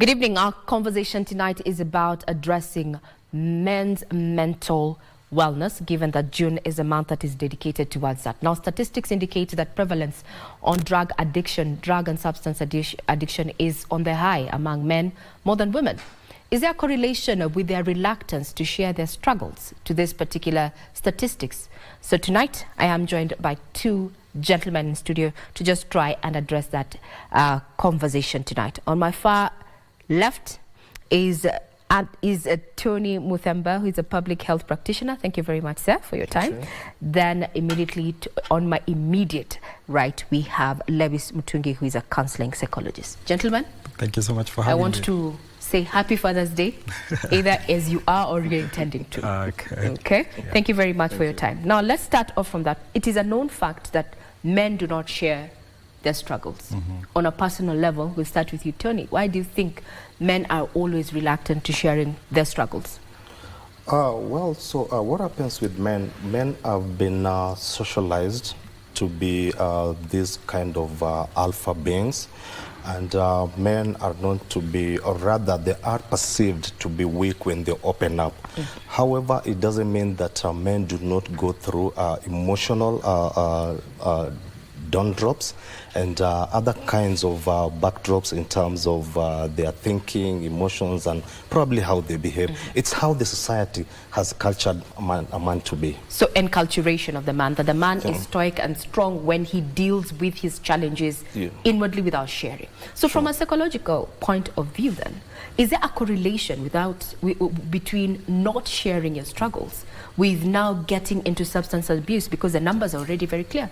Good evening. Our conversation tonight is about addressing men's mental wellness, given that June is a month that is dedicated towards that. Now, statistics indicate that prevalence on drug and substance addiction is on the high among men more than women. Is there a correlation with their reluctance to share their struggles to this particular statistics? So tonight, I am joined by two gentlemen in studio to just try and address that conversation tonight. On my far left is Tony Muthemba, who is a public health practitioner. Thank you very much, sir, for your time. Sure. Then immediately on my immediate right, we have Lewis Mutugi, who is a counseling psychologist. Gentlemen, thank you so much for having me. I want to say Happy Father's Day, either as you are or you're intending to. Okay. Yeah. Thank you very much for your time. Now, let's start off from that. It is a known fact that men do not share their struggles. On a personal level, we'll start with you, Tony. Why do you think men are always reluctant to sharing their struggles? What happens with men? Men have been socialized to be these kind of alpha beings, and men are known to be, or rather they are perceived to be weak when they open up. However, it doesn't mean that men do not go through emotional down drops and other kinds of backdrops in terms of their thinking, emotions, and probably how they behave. It's how the society has cultured a man to be. So enculturation of the man, that the man is stoic and strong when he deals with his challenges inwardly without sharing. So from a psychological point of view then, is there a correlation between not sharing your struggles with now getting into substance abuse, because the numbers are already very clear?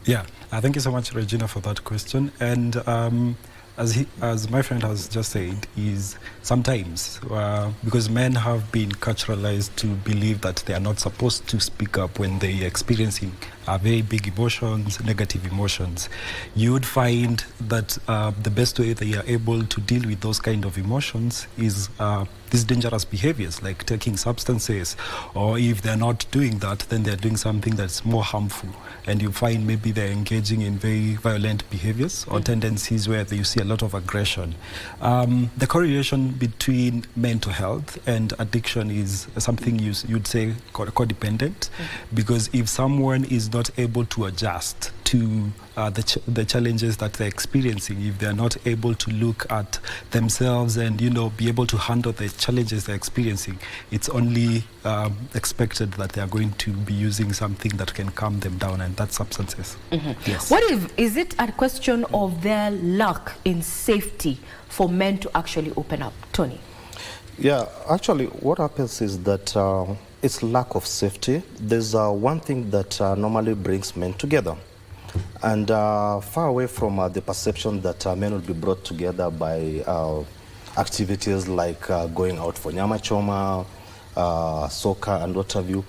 Yeah, thank you so much, Regina, for that question. And as my friend has just said, is sometimes because men have been culturalized to believe that they are not supposed to speak up when they are experiencing very big emotions, negative emotions. You would find that the best way they are able to deal with those kind of emotions is these dangerous behaviors like taking substances, or if they're not doing that, then they're doing something that's more harmful. And you find maybe they're engaging in very violent behaviors or tendencies where you see a lot of aggression. The correlation between mental health and addiction is something you'd say codependent, because if someone is not able to adjust to the challenges that they're experiencing, if they're not able to look at themselves and be able to handle the challenges they're experiencing, it's only expected that they are going to be using something that can calm them down, and that's substances. Yes. Is it a question of their lack in safety for men to actually open up? Tony? Yeah, actually what happens is that it's lack of safety. There's one thing that normally brings men together, and far away from the perception that men will be brought together by activities like going out for nyama choma, soccer, and what have you.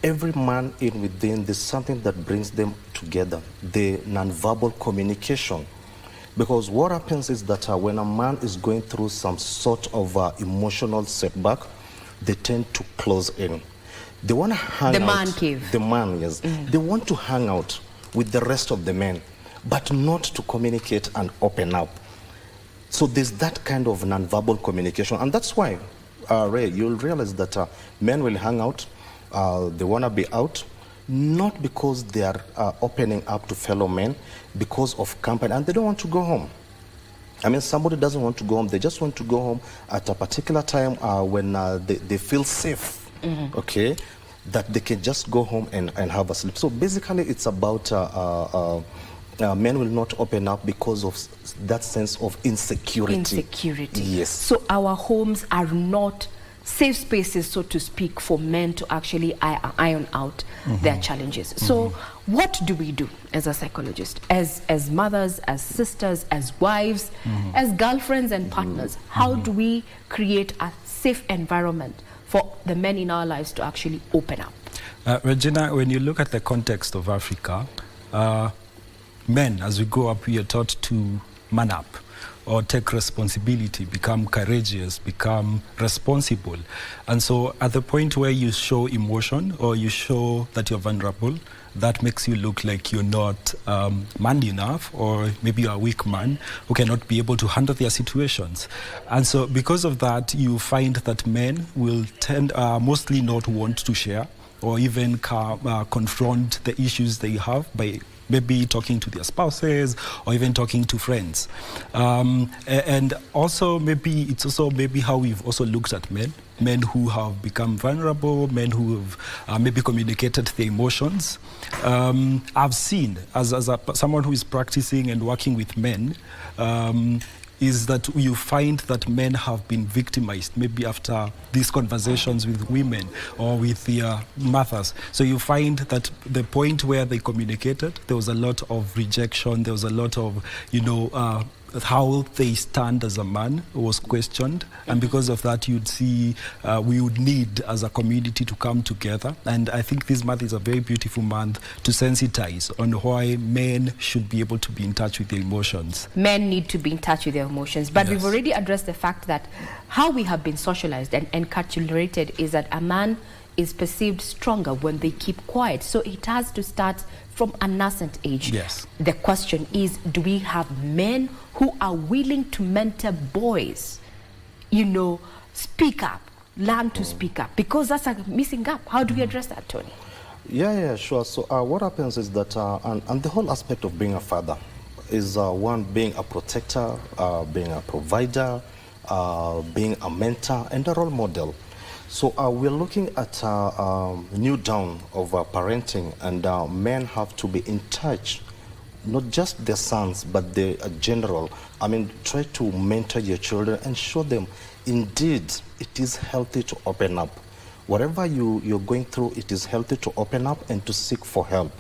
Every man in within, there's something that brings them together, the non-verbal communication. Because what happens is that when a man is going through some sort of emotional setback, they tend to close in. They want to hang out. The man cave. The man, yes. They want to hang out with the rest of the men, but not to communicate and open up. So there's that kind of non-verbal communication. And that's why, Ray, you'll realize that men will hang out. They want to be out, not because they are opening up to fellow men, because of company, and they don't want to go home. I mean, somebody doesn't want to go home. They just want to go home at a particular time when they feel safe, okay, that they can just go home and have a sleep. So basically, it's about men will not open up because of that sense of insecurity. Insecurity. Yes. So our homes are not safe spaces, so to speak, for men to actually iron out their challenges. So what do we do as a psychologist, as mothers, as sisters, as wives, as girlfriends and partners? How do we create a safe environment for the men in our lives to actually open up? Regina, when you look at the context of Africa, men, as we grow up, we are taught to man up. or take responsibility, become courageous, become responsible. And so at the point where you show emotion or you show that you're vulnerable, that makes you look like you're not man enough, or maybe you're a weak man who cannot be able to handle their situations. And so because of that, you find that men will tend mostly not want to share or even confront the issues they have by maybe talking to their spouses or even talking to friends. And also it's also maybe how we've also looked at men who have become vulnerable, men who have maybe communicated their emotions. I've seen, as someone who is practicing and working with men, is that you find that men have been victimized maybe after these conversations with women or with their mothers. So you find that the point where they communicated, there was a lot of rejection, there was a lot of, how they stand as a man was questioned. And because of that, you'd see we would need as a community to come together. And I think this month is a very beautiful month to sensitize on why men should be able to be in touch with their emotions. Men need to be in touch with their emotions. But we've already addressed the fact that how we have been socialized and encapsulated is that a man is perceived stronger when they keep quiet. So it has to start from a nascent age. Yes. The question is, do we have men who are willing to mentor boys? Speak up, learn to speak up, because that's a missing gap. How do we address that, Tony? Yeah, sure. So what happens is that, and the whole aspect of being a father is one, being a protector, being a provider, being a mentor, and a role model. So we're looking at a new dawn of parenting, and men have to be in touch, not just their sons, but the general. Try to mentor your children and show them, indeed, it is healthy to open up. Whatever you're going through, it is healthy to open up and to seek for help.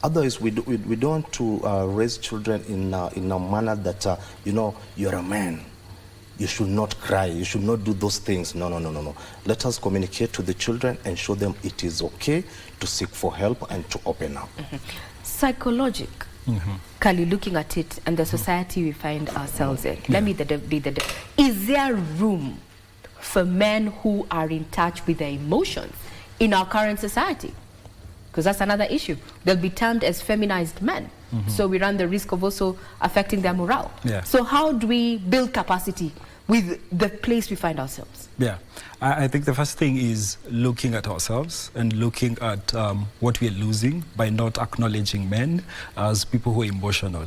Otherwise, we don't want to raise children in a manner that, you're a man. You should not cry, you should not do those things. No. Let us communicate to the children and show them it is okay to seek for help and to open up. Psychologically looking at it and the society we find ourselves in, let me be the is there room for men who are in touch with their emotions in our current society? Because that's another issue. They'll be termed as feminized men. So we run the risk of also affecting their morale. So how do we build capacity with the place we find ourselves? I think the first thing is looking at ourselves and looking at what we are losing by not acknowledging men as people who are emotional.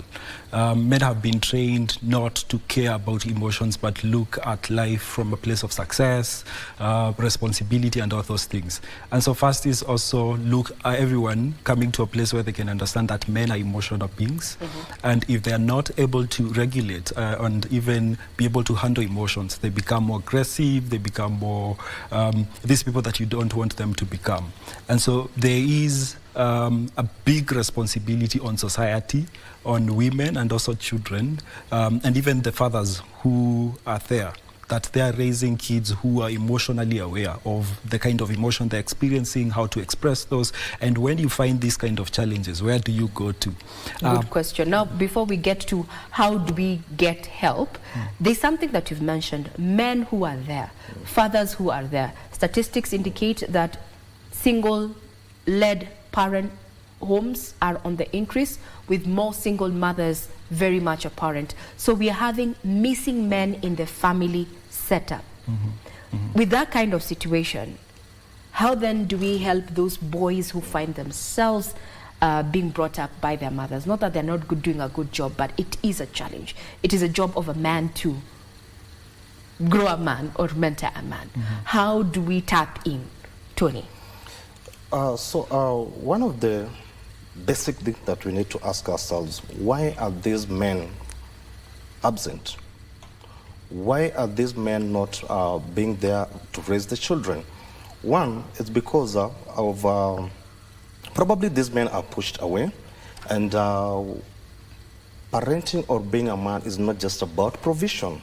Men have been trained not to care about emotions, but look at life from a place of success, responsibility, and all those things. And so first is also look at everyone coming to a place where they can understand that men are emotional beings. And if they are not able to regulate and even be able to handle emotions, they become more aggressive, they become more these people that you don't want them to become. And so there is a big responsibility on society, on women and also children, and even the fathers who are there, that they are raising kids who are emotionally aware of the kind of emotion they're experiencing, how to express those. And when you find these kind of challenges, where do you go to? Good question. Now, before we get to how do we get help, there's something that you've mentioned, men who are there, fathers who are there. Statistics indicate that single-led parent homes are on the increase, with more single mothers very much apparent. So we are having missing men in the family setup. With that kind of situation, how then do we help those boys who find themselves being brought up by their mothers? Not that they're not doing a good job, but it is a challenge. It is a job of a man to grow a man or mentor a man. How do we tap in, Tony? One of the basic things that we need to ask ourselves, why are these men absent? Why are these men not being there to raise the children? One, it's because of probably these men are pushed away, and parenting or being a man is not just about provision.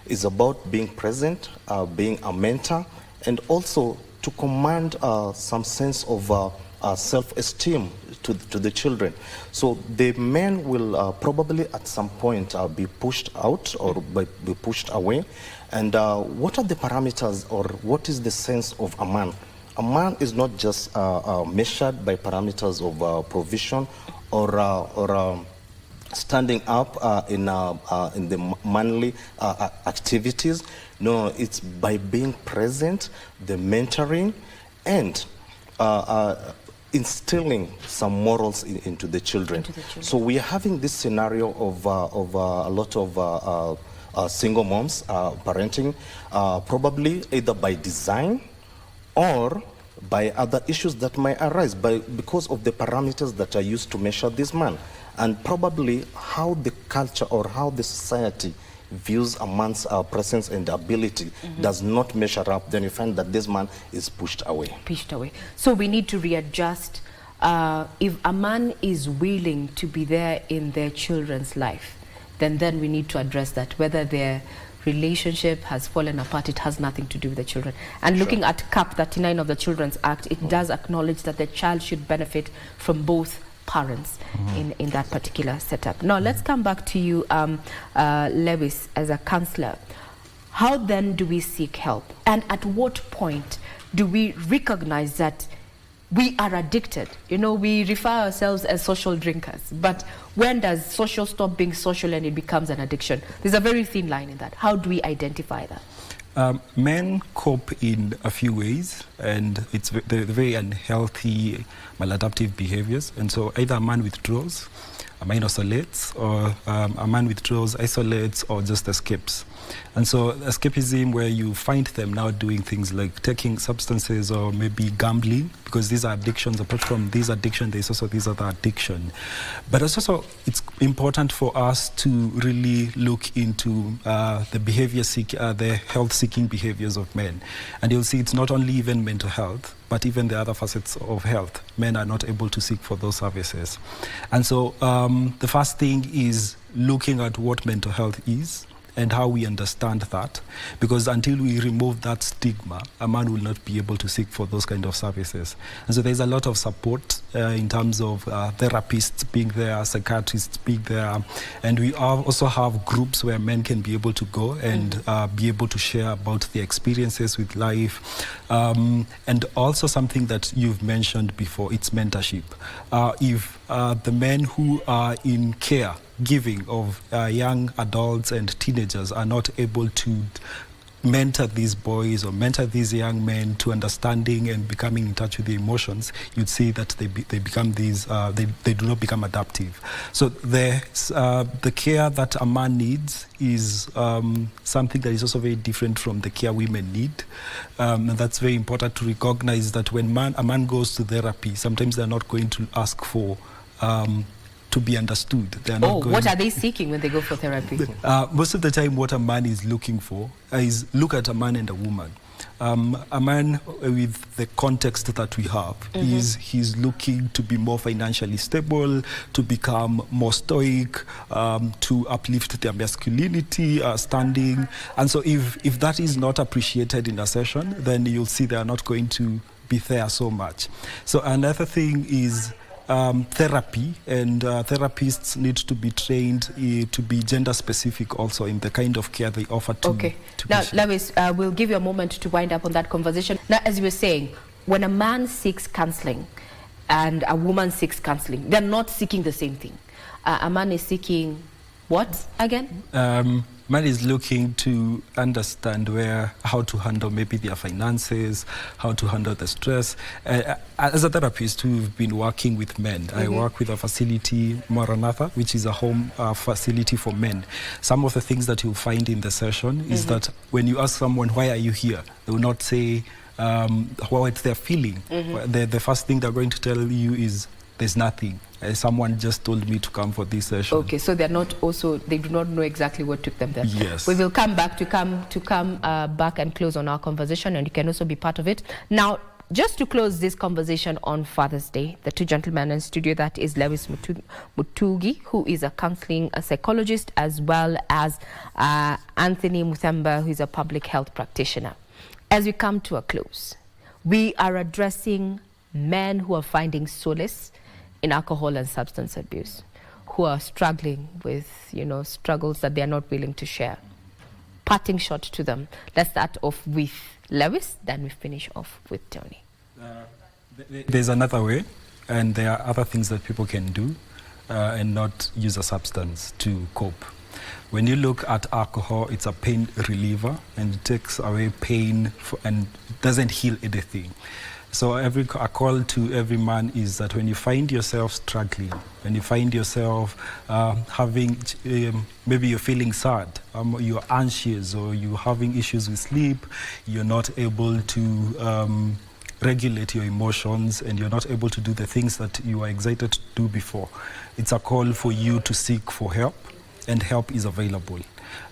It's about being present, being a mentor, and also to command some sense of self-esteem to the children. So the men will probably at some point be pushed out or be pushed away. And what are the parameters, or what is the sense of a man? A man is not just measured by parameters of provision or standing up in the manly activities. No, it's by being present, the mentoring, and instilling some morals into the children. So we are having this scenario of a lot of single moms parenting, probably either by design or by other issues that might arise because of the parameters that are used to measure this man, and probably how the culture or how the society views a man's presence and ability does not measure up. Then you find that this man is pushed away. So we need to readjust. If a man is willing to be there in their children's life, then we need to address that. Whether their relationship has fallen apart, it has nothing to do with the children. And looking at Cap 39 of the Children's Act, it does acknowledge that the child should benefit from both parents in that particular setup. Now let's come back to you, Lewis, as a counselor. How then do we seek help? And at what point do we recognize that we are addicted? You know, we refer ourselves as social drinkers, but when does social stop being social and it becomes an addiction? There's a very thin line in that. How do we identify that? Men cope in a few ways, and it's the very unhealthy, maladaptive behaviors. And so either a man withdraws, a man isolates, or a man withdraws, isolates, or just escapes. And so escapism, where you find them now doing things like taking substances or maybe gambling, because these are addictions. Apart from these addiction, there's also this other addiction. But it's important for us to really look into the health-seeking behaviors of men. And you'll see it's not only even mental health, but even the other facets of health. Men are not able to seek for those services. And so the first thing is looking at what mental health is and how we understand that, because until we remove that stigma, a man will not be able to seek for those kind of services. And so there's a lot of support in terms of therapists being there, psychiatrists being there, and we also have groups where men can be able to go and be able to share about their experiences with life. And also something that you've mentioned before, it's mentorship. If the men who are in care, giving of young adults and teenagers are not able to mentor these boys or mentor these young men to understanding and becoming in touch with the emotions, you'd see that they become these, they do not become adaptive. So the care that a man needs is something that is also very different from the care women need. And that's very important to recognize that when a man goes to therapy, sometimes they're not going to ask for to be understood. They are not what are they seeking when they go for therapy? Most of the time what a man is looking for is look at a man and a woman. A man with the context that we have he's looking to be more financially stable, to become more stoic, to uplift their masculinity, standing. And so if that is not appreciated in a session, then you'll see they are not going to be there so much. So another thing is therapy, and therapists need to be trained to be gender specific also in the kind of care they offer to now patients. Lewis, we'll give you a moment to wind up on that conversation. Now, as you were saying, when a man seeks counseling and a woman seeks counseling, they're not seeking the same thing. A man is seeking what again? Man is looking to understand how to handle maybe their finances, how to handle the stress. As a therapist who've been working with men, I work with a facility, Maranatha, which is a home facility for men. Some of the things that you'll find in the session is that when you ask someone, why are you here? They will not say what they're feeling. The first thing they're going to tell you is, there's nothing. Someone just told me to come for this session. Okay, so they do not know exactly what took them there. Yes. We will come back back and close on our conversation, and you can also be part of it. Now, just to close this conversation on Father's Day, the two gentlemen in studio, that is Lewis Mutugi, who is a counseling psychologist, as well as Anthony Muthemba, who is a public health practitioner. As we come to a close, we are addressing men who are finding solace in alcohol and substance abuse, who are struggling with, struggles that they are not willing to share. Parting shot to them. Let's start off with Lewis, then we finish off with Tony. There's another way, and there are other things that people can do and not use a substance to cope. When you look at alcohol, it's a pain reliever, and it takes away pain and doesn't heal anything. So a call to every man is that when you find yourself struggling, when you find yourself having, maybe you're feeling sad, you're anxious, or you're having issues with sleep, you're not able to regulate your emotions, and you're not able to do the things that you were excited to do before, it's a call for you to seek for help, and help is available.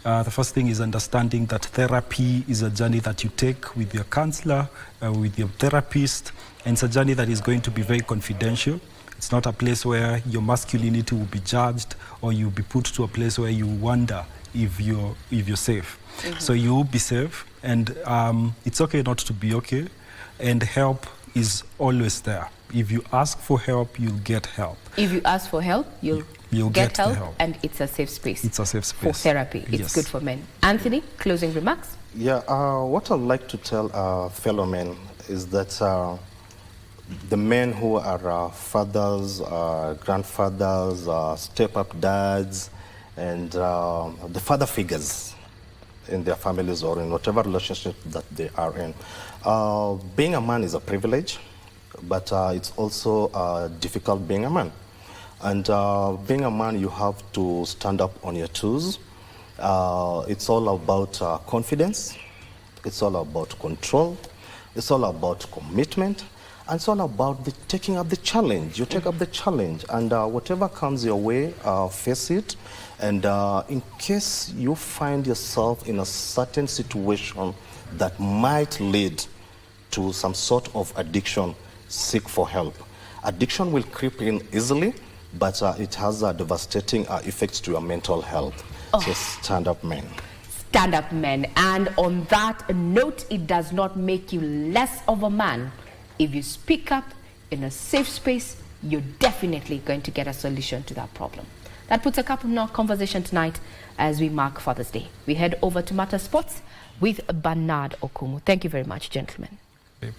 The first thing is understanding that therapy is a journey that you take with your counselor, with your therapist, and it's a journey that is going to be very confidential. It's not a place where your masculinity will be judged, or you'll be put to a place where you wonder if you're safe. Mm-hmm. So you will be safe, and it's okay not to be okay, and help is always there. If you ask for help, you'll get help. If you ask for help, you'll get help, and it's a safe space. It's a safe space. For therapy. It's good for men. Anthony, closing remarks? Yeah, what I'd like to tell fellow men is that the men who are fathers, grandfathers, step-up dads, and the father figures in their families or in whatever relationship that they are in, being a man is a privilege, but it's also difficult being a man. And being a man, you have to stand up on your toes. It's all about confidence. It's all about control. It's all about commitment. And it's all about taking up the challenge. You take up the challenge, and whatever comes your way, face it. And in case you find yourself in a certain situation that might lead to some sort of addiction, seek for help. Addiction will creep in easily, but it has devastating effects to your mental health. So stand up, men. Stand up, men. And on that note, it does not make you less of a man. If you speak up in a safe space, you're definitely going to get a solution to that problem. That puts a cap on our conversation tonight as we mark Father's Day. We head over to Matter Sports with Bernard Okumu. Thank you very much, gentlemen. Yep.